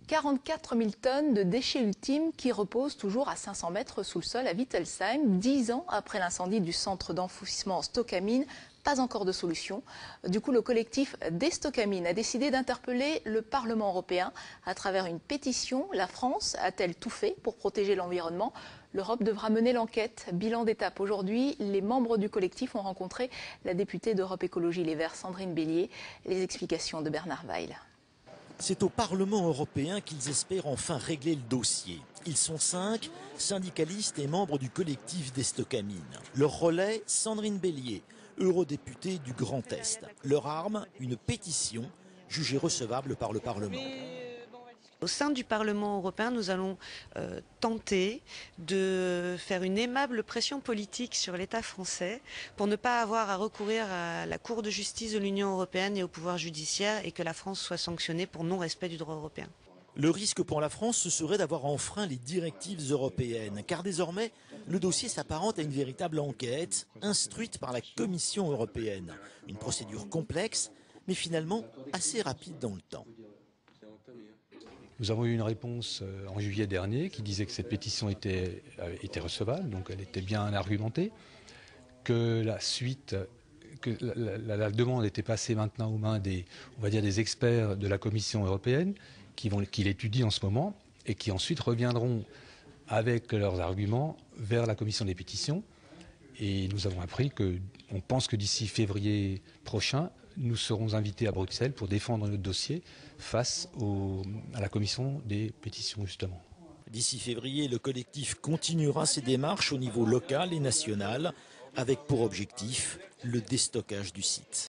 44 000 tonnes de déchets ultimes qui reposent toujours à 500 mètres sous le sol à Wittelsheim, 10 ans après l'incendie du centre d'enfouissement Stocamine. Pas encore de solution. Du coup, le collectif Destocamine a décidé d'interpeller le Parlement européen à travers une pétition. La France a-t-elle tout fait pour protéger l'environnement? L'Europe devra mener l'enquête. Bilan d'étape. Aujourd'hui, les membres du collectif ont rencontré la députée d'Europe Écologie Les Verts, Sandrine Bélier. Les explications de Bernard Weil. C'est au Parlement européen qu'ils espèrent enfin régler le dossier. Ils sont 5, syndicalistes et membres du collectif Destocamine. Leur relais, Sandrine Bélier, eurodéputée du Grand Est. Leur arme, une pétition jugée recevable par le Parlement. Au sein du Parlement européen, nous allons tenter de faire une aimable pression politique sur l'État français pour ne pas avoir à recourir à la Cour de justice de l'Union européenne et au pouvoir judiciaire et que la France soit sanctionnée pour non-respect du droit européen. Le risque pour la France, ce serait d'avoir enfreint les directives européennes, car désormais, le dossier s'apparente à une véritable enquête instruite par la Commission européenne. Une procédure complexe, mais finalement assez rapide dans le temps. Nous avons eu une réponse en juillet dernier qui disait que cette pétition était recevable, donc elle était bien argumentée, que la demande était passée maintenant aux mains des experts de la Commission européenne qui l'étudient en ce moment et qui ensuite reviendront avec leurs arguments vers la Commission des pétitions. Et nous avons appris qu'on pense que d'ici février prochain, nous serons invités à Bruxelles pour défendre notre dossier face à la commission des pétitions, justement. D'ici février, le collectif continuera ses démarches au niveau local et national, avec pour objectif le déstockage du site.